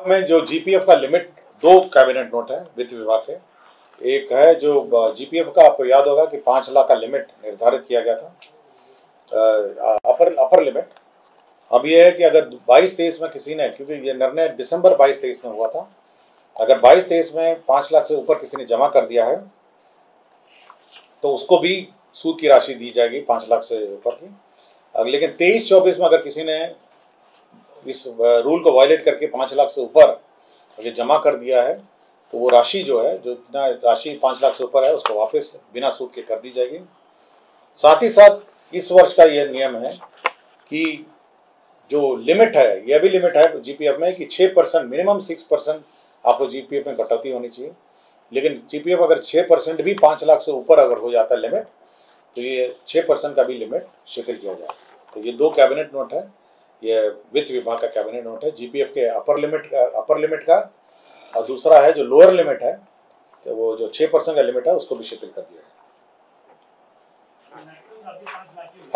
में जो जीपीएफ का लिमिट, दो कैबिनेट नोट है वित्त विभाग के। एक है जो जीपीएफ का, आपको याद होगा कि 5 लाख का लिमिट निर्धारित किया गया था, अपर लिमिट। अब ये है कि अगर 22-23 में किसी ने, क्योंकि ये निर्णय दिसंबर 22-23 में हुआ था, अगर 22-23 में 5 लाख से ऊपर किसी ने जमा कर दिया है तो उसको भी सूद की राशि दी जाएगी 5 लाख से ऊपर की। लेकिन 23-24 में अगर किसी ने इस रूल को वायलेट करके 5 लाख से ऊपर अगर जमा कर दिया है तो वो राशि जो है, जो इतना राशि 5 लाख से ऊपर है, उसको वापस बिना सूद के कर दी जाएगी। साथ ही साथ इस वर्ष का यह नियम है कि जो लिमिट है, यह भी लिमिट है जीपीएफ में कि 6%, मिनिमम 6% आपको जीपीएफ में कटौती होनी चाहिए। लेकिन जीपीएफ अगर 6% भी 5 लाख से ऊपर अगर हो जाता है लिमिट, तो ये 6% का भी लिमिट शिथिल किया जाए। तो ये दो कैबिनेट नोट है, ये वित्त विभाग का कैबिनेट नोट है, जीपीएफ के अपर लिमिट का, और दूसरा है जो लोअर लिमिट है, तो वो जो 6% का लिमिट है उसको भी शिथिल कर दिया है।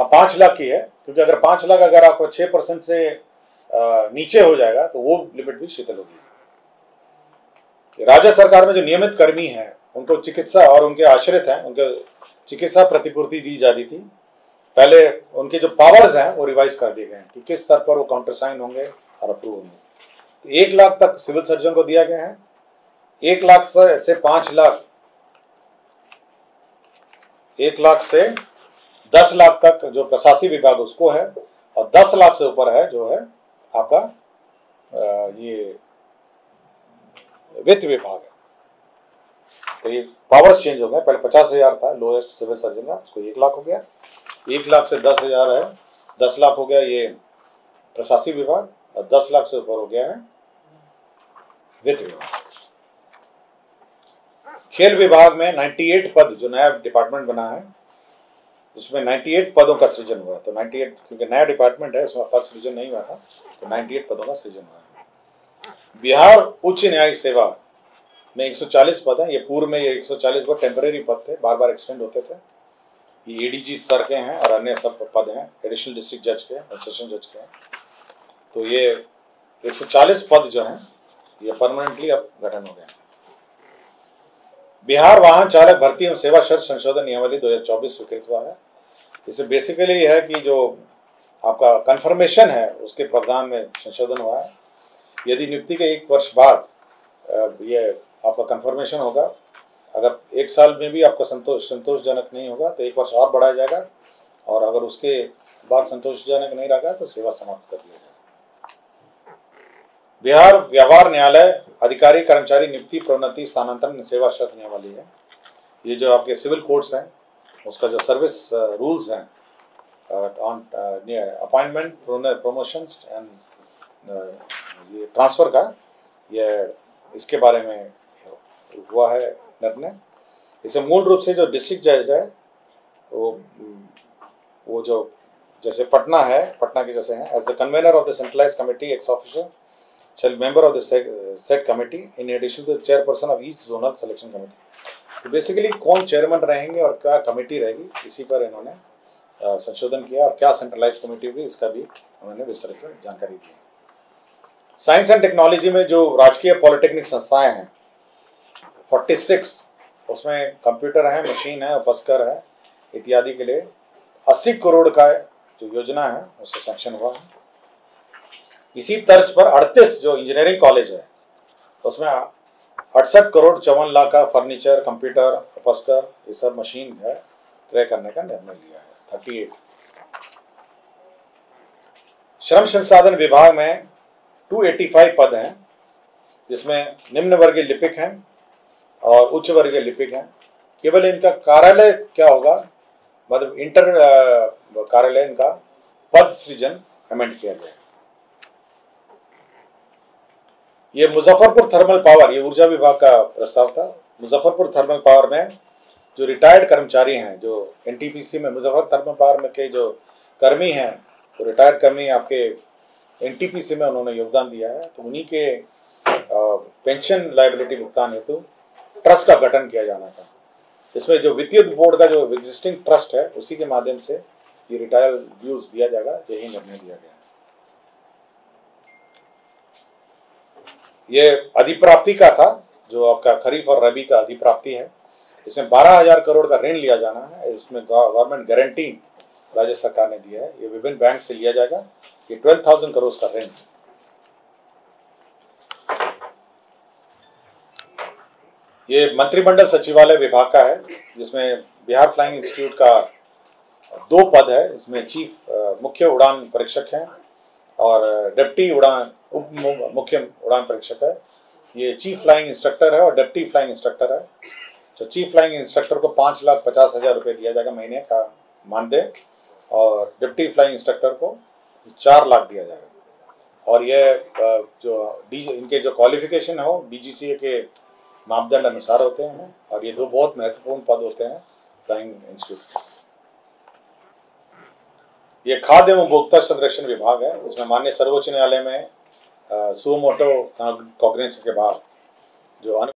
5 लाख की है, क्योंकि अगर 5 लाख अगर आपको 6% से नीचे हो जाएगा तो वो लिमिट भी शिथिल होगी। राज्य सरकार में जो नियमित कर्मी हैं उनको चिकित्सा, और उनके आश्रित हैं उनके चिकित्सा प्रतिपूर्ति दी जा रही थी। पहले उनके जो पावर्स हैं वो रिवाइज कर दिए गए हैं कि किस स्तर पर वो काउंटर साइन होंगे और अप्रूव होंगे। तो 1 लाख तक सिविल सर्जन को दिया गया है, 1 लाख से 5 लाख, 1 लाख से 10 लाख तक जो प्रशासनिक विभाग उसको है, और 10 लाख से ऊपर है जो है आपका ये वित्त विभाग है। तो ये पावर्स चेंज हो गए, पहले 50,000 था लोएस्ट सिविल सर्जन का, उसको 1 लाख हो गया, 1 लाख से 10,000 है, 10 लाख हो गया ये प्रशासनिक विभाग, और 10 लाख से ऊपर हो गया है वित्त विभाग। खेल विभाग में 98 पद, जो नया डिपार्टमेंट बना है उसमें 98 पदों का सृजन हुआ। तो 98, क्योंकि नया डिपार्टमेंट है उसमें पद सृजन नहीं हुआ था, तो 98 पदों का सृजन हुआ है। बिहार उच्च न्यायिक सेवा में 140 पद हैं। ये पूर्व में ये 140 वो टेम्परेरी पद थे, बार बार एक्सटेंड होते थे। ये एडीजी स्तर के हैं और अन्य सब पद हैं, एडिशनल डिस्ट्रिक्ट जज के और सेशन जज के हैं। तो ये 140 पद जो हैं ये परमानेंटली अब गठन हो गए। बिहार वाहन चालक भर्ती एवं सेवा शर्त संशोधन नियमावली 2024 स्वीकृत हुआ है। इसे बेसिकली यह है कि जो आपका कंफर्मेशन है उसके प्रावधान में संशोधन हुआ है। यदि नियुक्ति के 1 वर्ष बाद ये आपका कंफर्मेशन होगा, अगर 1 साल में भी आपका संतोषजनक नहीं होगा तो 1 वर्ष और बढ़ाया जाएगा, और अगर उसके बाद संतोषजनक नहीं रहा तो सेवा समाप्त कर दिया जाएगा। बिहार व्यवहार न्यायालय अधिकारी कर्मचारी नियुक्ति प्रोन्नति स्थानांतरण सेवा शर्त नियमावली है। ये जो आपके सिविल कोर्ट्स हैं उसका जो सर्विस रूल्स हैं ऑन अपॉइंटमेंट, प्रमोशन एंड ये ट्रांसफर का, ये इसके बारे में हुआ है निर्णय। इसे मूल रूप से जो डिस्ट्रिक्ट जज है वो जो जैसे पटना है, पटना के जैसे हैं, as the convener of the centralised committee ex officer shall member of the said committee in addition to the chairperson of each zonal selection committee। तो बेसिकली कौन चेयरमैन रहेंगे और क्या कमेटी रहेगी, इसी पर इन्होंने संशोधन किया, और क्या सेंट्रलाइज कमेटी होगी इसका भी उन्होंने विस्तार से जानकारी दी। साइंस एंड टेक्नोलॉजी में जो राजकीय पॉलिटेक्निक संस्थाएं हैं 46, उसमें कंप्यूटर है, मशीन है, उपस्कर है इत्यादि के लिए 80 करोड़ का जो योजना है उससे सैंक्शन हुआ है। इसी तर्ज पर 38 जो इंजीनियरिंग कॉलेज है उसमें 68 करोड़ 54 लाख का फर्नीचर, कंप्यूटर, उपस्कर, ये सब मशीन है क्रय करने का निर्णय लिया है। 38 श्रम संसाधन विभाग में 285 पद हैं, जिसमें निम्न वर्गीय लिपिक हैं और उच्च वर्गीय लिपिक हैं। केवल इनका कार्यालय क्या होगा, मतलब इंटर कार्यालय इनका पद सृजन अमेंड किया गया। ये मुजफ्फरपुर थर्मल पावर, ये ऊर्जा विभाग का प्रस्ताव था। मुजफ्फरपुर थर्मल पावर में जो रिटायर्ड कर्मचारी हैं, जो एनटीपीसी में मुजफ्फर थर्मल पावर में के जो कर्मी हैं, तो रिटायर्ड कर्मी आपके एनटीपीसी में उन्होंने योगदान दिया है, तो उन्हीं के पेंशन लायबिलिटी भुगतान हेतु ट्रस्ट का गठन किया जाना था। इसमें जो वित्तीय बोर्ड का जो एग्जिस्टिंग ट्रस्ट है उसी के माध्यम से ये रिटायर ड्यूज दिया जाएगा, यही निर्णय लिया गया। ये अधिप्राप्ति का था, जो आपका खरीफ और रबी का अधिप्राप्ति है। इसमें 12,000 करोड़ का ऋण लिया जाना है। इसमें गवर्नमेंट गारंटी राज्य सरकार ने दिया है। ये विभिन्न बैंक से लिया जाएगा। ये 12,000 करोड़ का ऋण। ये मंत्रिमंडल सचिवालय विभाग का है, जिसमें बिहार फ्लाइंग इंस्टीट्यूट का 2 पद है। इसमें चीफ मुख्य उड़ान परीक्षक हैं और डिप्टी उप मुख्य उड़ान परीक्षक है। ये चीफ फ्लाइंग इंस्ट्रक्टर है और डिप्टी फ्लाइंग इंस्ट्रक्टर है। तो चीफ फ्लाइंग इंस्ट्रक्टर को 5,50,000 रुपये दिया जाएगा महीने का मानदेय, और डिप्टी फ्लाइंग इंस्ट्रक्टर को 4 लाख दिया जाएगा। और ये इनके जो क्वालिफिकेशन है वो DGCA के मापदंड अनुसार होते हैं, और ये 2 बहुत महत्वपूर्ण पद होते हैं फ्लाइंग इंस्टीट्यूट। ये खाद्य एवं उपभोक्ता संरक्षण विभाग है। इसमें माननीय सर्वोच्च न्यायालय में सुओ मोटो कॉग्निजेंस के बाद जो